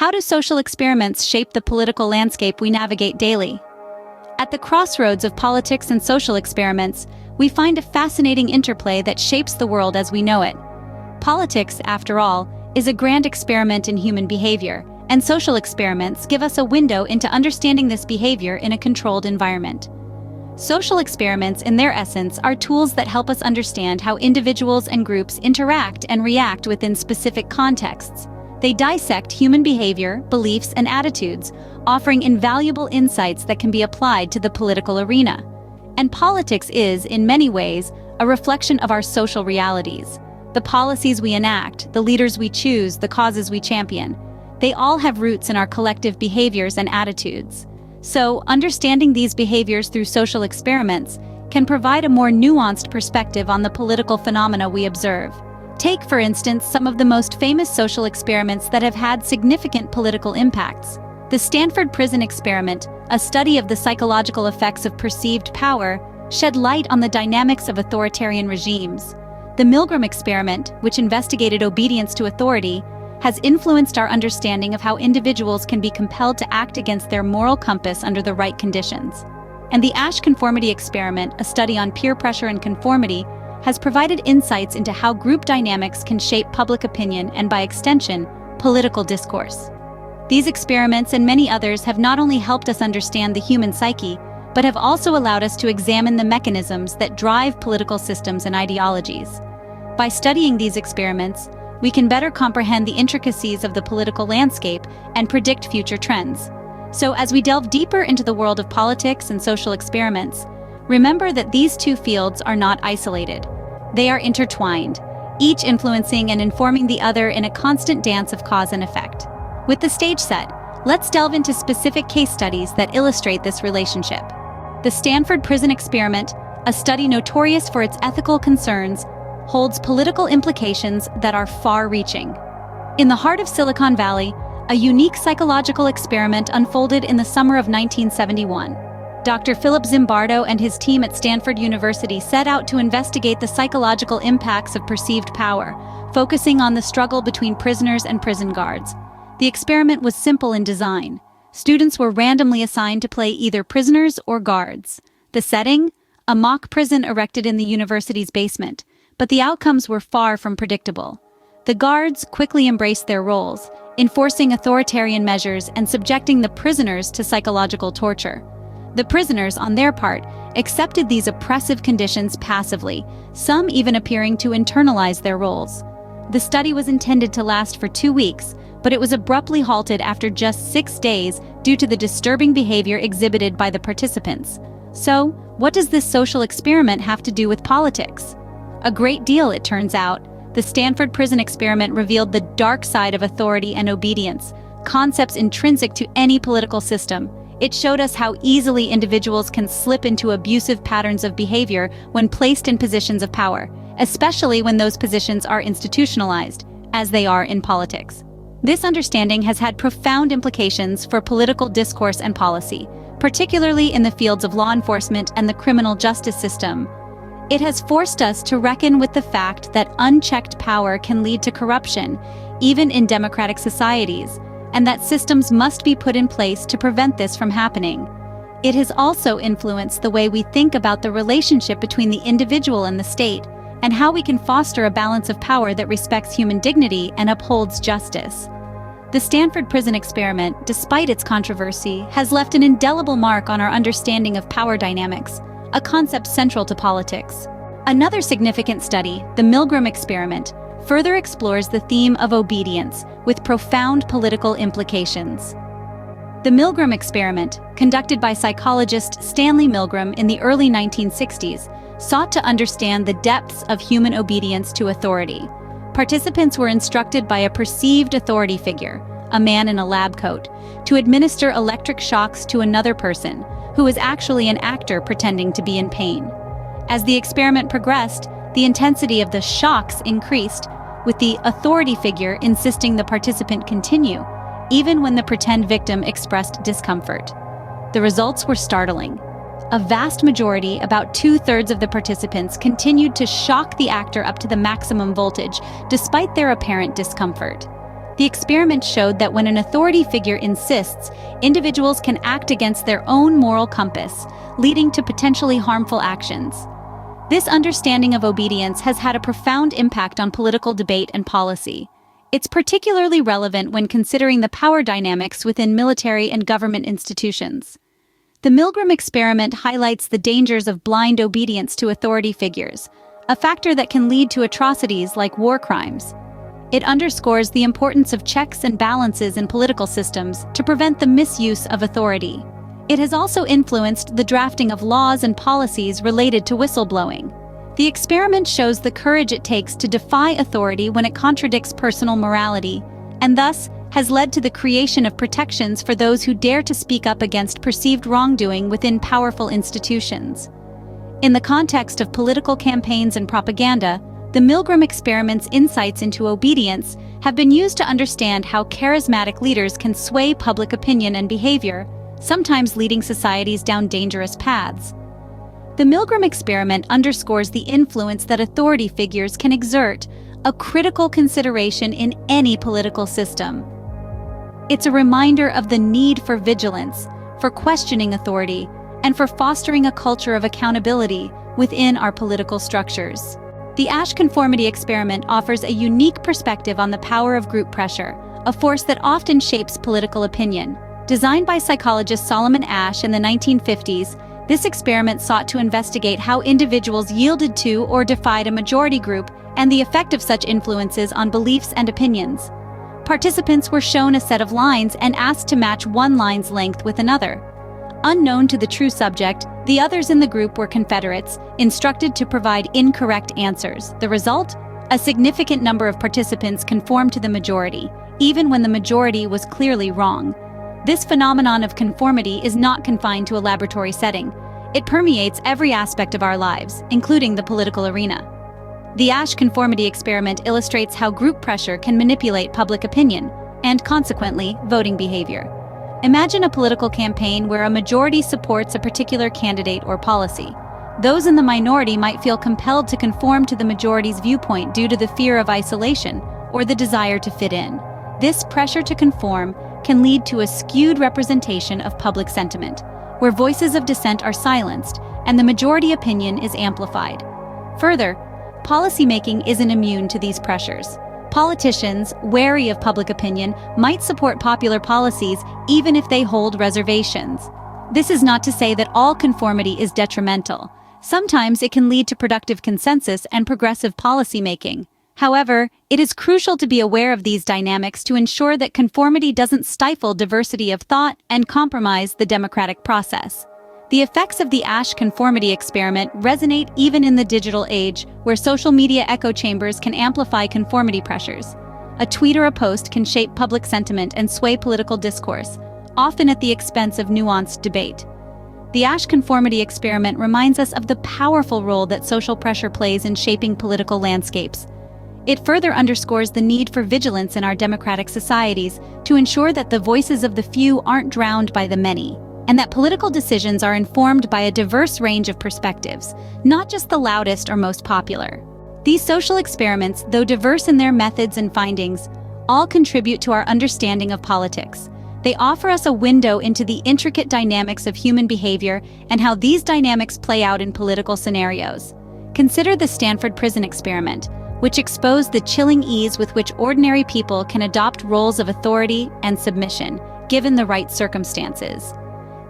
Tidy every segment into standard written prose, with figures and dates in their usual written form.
How do social experiments shape the political landscape we navigate daily? At the crossroads of politics and social experiments, we find a fascinating interplay that shapes the world as we know it. Politics, after all, is a grand experiment in human behavior, and social experiments give us a window into understanding this behavior in a controlled environment. Social experiments, in their essence, are tools that help us understand how individuals and groups interact and react within specific contexts. They dissect human behavior, beliefs, and attitudes, offering invaluable insights that can be applied to the political arena. And politics is, in many ways, a reflection of our social realities. The policies we enact, the leaders we choose, the causes we champion, they all have roots in our collective behaviors and attitudes. So, understanding these behaviors through social experiments can provide a more nuanced perspective on the political phenomena we observe. Take, for instance, some of the most famous social experiments that have had significant political impacts. The Stanford Prison Experiment, a study of the psychological effects of perceived power, shed light on the dynamics of authoritarian regimes. The Milgram Experiment, which investigated obedience to authority, has influenced our understanding of how individuals can be compelled to act against their moral compass under the right conditions. And the Asch Conformity Experiment, a study on peer pressure and conformity, has provided insights into how group dynamics can shape public opinion and, by extension, political discourse. These experiments and many others have not only helped us understand the human psyche, but have also allowed us to examine the mechanisms that drive political systems and ideologies. By studying these experiments, we can better comprehend the intricacies of the political landscape and predict future trends. So, as we delve deeper into the world of politics and social experiments, remember that these two fields are not isolated. They are intertwined, each influencing and informing the other in a constant dance of cause and effect. With the stage set, let's delve into specific case studies that illustrate this relationship. The Stanford Prison Experiment, a study notorious for its ethical concerns, holds political implications that are far-reaching. In the heart of Silicon Valley, a unique psychological experiment unfolded in the summer of 1971. Dr. Philip Zimbardo and his team at Stanford University set out to investigate the psychological impacts of perceived power, focusing on the struggle between prisoners and prison guards. The experiment was simple in design. Students were randomly assigned to play either prisoners or guards. The setting? A mock prison erected in the university's basement. But the outcomes were far from predictable. The guards quickly embraced their roles, enforcing authoritarian measures and subjecting the prisoners to psychological torture. The prisoners, on their part, accepted these oppressive conditions passively, some even appearing to internalize their roles. The study was intended to last for 2 weeks, but it was abruptly halted after just 6 days due to the disturbing behavior exhibited by the participants. So, what does this social experiment have to do with politics? A great deal, it turns out. The Stanford Prison Experiment revealed the dark side of authority and obedience, concepts intrinsic to any political system. It showed us how easily individuals can slip into abusive patterns of behavior when placed in positions of power, especially when those positions are institutionalized, as they are in politics. This understanding has had profound implications for political discourse and policy, particularly in the fields of law enforcement and the criminal justice system. It has forced us to reckon with the fact that unchecked power can lead to corruption, even in democratic societies, and that systems must be put in place to prevent this from happening. It has also influenced the way we think about the relationship between the individual and the state, and how we can foster a balance of power that respects human dignity and upholds justice. The Stanford Prison Experiment, despite its controversy, has left an indelible mark on our understanding of power dynamics, a concept central to politics. Another significant study, the Milgram Experiment, further explores the theme of obedience with profound political implications. The Milgram Experiment, conducted by psychologist Stanley Milgram in the early 1960s, sought to understand the depths of human obedience to authority. Participants were instructed by a perceived authority figure, a man in a lab coat, to administer electric shocks to another person, who was actually an actor pretending to be in pain. As the experiment progressed, the intensity of the shocks increased, with the authority figure insisting the participant continue, even when the pretend victim expressed discomfort. The results were startling. A vast majority, about 2/3 of the participants, continued to shock the actor up to the maximum voltage, despite their apparent discomfort. The experiment showed that when an authority figure insists, individuals can act against their own moral compass, leading to potentially harmful actions. This understanding of obedience has had a profound impact on political debate and policy. It's particularly relevant when considering the power dynamics within military and government institutions. The Milgram experiment highlights the dangers of blind obedience to authority figures, a factor that can lead to atrocities like war crimes. It underscores the importance of checks and balances in political systems to prevent the misuse of authority. It has also influenced the drafting of laws and policies related to whistleblowing. The experiment shows the courage it takes to defy authority when it contradicts personal morality, and thus has led to the creation of protections for those who dare to speak up against perceived wrongdoing within powerful institutions. In the context of political campaigns and propaganda, the Milgram experiment's insights into obedience have been used to understand how charismatic leaders can sway public opinion and behavior, sometimes leading societies down dangerous paths. The Milgram experiment underscores the influence that authority figures can exert, a critical consideration in any political system. It's a reminder of the need for vigilance, for questioning authority, and for fostering a culture of accountability within our political structures. The Asch conformity experiment offers a unique perspective on the power of group pressure, a force that often shapes political opinion. Designed by psychologist Solomon Asch in the 1950s, this experiment sought to investigate how individuals yielded to or defied a majority group and the effect of such influences on beliefs and opinions. Participants were shown a set of lines and asked to match one line's length with another. Unknown to the true subject, the others in the group were Confederates, instructed to provide incorrect answers. The result? A significant number of participants conformed to the majority, even when the majority was clearly wrong. This phenomenon of conformity is not confined to a laboratory setting. It permeates every aspect of our lives, including the political arena. The Asch conformity experiment illustrates how group pressure can manipulate public opinion, and consequently, voting behavior. Imagine a political campaign where a majority supports a particular candidate or policy. Those in the minority might feel compelled to conform to the majority's viewpoint due to the fear of isolation or the desire to fit in. This pressure to conform can lead to a skewed representation of public sentiment, where voices of dissent are silenced and the majority opinion is amplified. Further, policymaking isn't immune to these pressures. Politicians, wary of public opinion, might support popular policies even if they hold reservations. This is not to say that all conformity is detrimental. Sometimes it can lead to productive consensus and progressive policymaking. However, it is crucial to be aware of these dynamics to ensure that conformity doesn't stifle diversity of thought and compromise the democratic process. The effects of the Asch conformity experiment resonate even in the digital age, where social media echo chambers can amplify conformity pressures. A tweet or a post can shape public sentiment and sway political discourse, often at the expense of nuanced debate. The Asch conformity experiment reminds us of the powerful role that social pressure plays in shaping political landscapes. It further underscores the need for vigilance in our democratic societies to ensure that the voices of the few aren't drowned by the many, and that political decisions are informed by a diverse range of perspectives, not just the loudest or most popular. These social experiments, though diverse in their methods and findings, all contribute to our understanding of politics. They offer us a window into the intricate dynamics of human behavior and how these dynamics play out in political scenarios. Consider the Stanford prison experiment, which exposed the chilling ease with which ordinary people can adopt roles of authority and submission, given the right circumstances.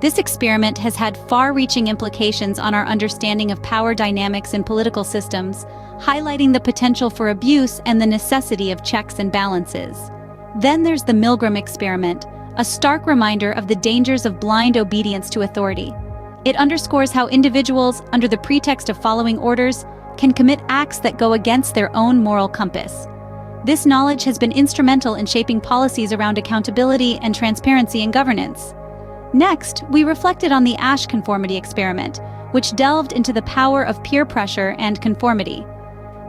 This experiment has had far-reaching implications on our understanding of power dynamics in political systems, highlighting the potential for abuse and the necessity of checks and balances. Then there's the Milgram experiment, a stark reminder of the dangers of blind obedience to authority. It underscores how individuals, under the pretext of following orders, can commit acts that go against their own moral compass. This knowledge has been instrumental in shaping policies around accountability and transparency in governance. Next, we reflected on the Asch conformity experiment, which delved into the power of peer pressure and conformity.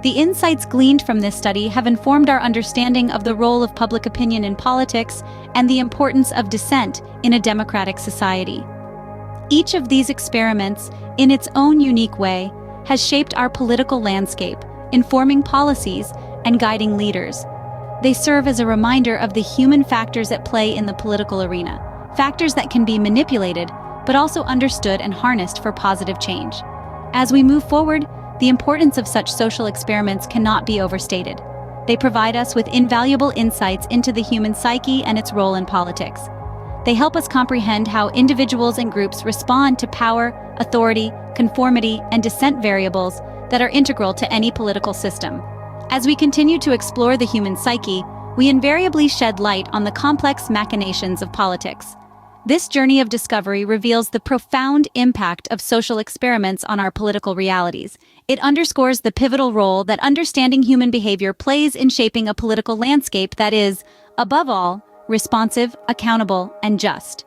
The insights gleaned from this study have informed our understanding of the role of public opinion in politics and the importance of dissent in a democratic society. Each of these experiments, in its own unique way, has shaped our political landscape, informing policies and guiding leaders. They serve as a reminder of the human factors at play in the political arena, factors that can be manipulated, but also understood and harnessed for positive change. As we move forward, the importance of such social experiments cannot be overstated. They provide us with invaluable insights into the human psyche and its role in politics. They help us comprehend how individuals and groups respond to power, authority, conformity, and dissent variables that are integral to any political system. As we continue to explore the human psyche, we invariably shed light on the complex machinations of politics. This journey of discovery reveals the profound impact of social experiments on our political realities. It underscores the pivotal role that understanding human behavior plays in shaping a political landscape that is, above all, responsive, accountable, and just.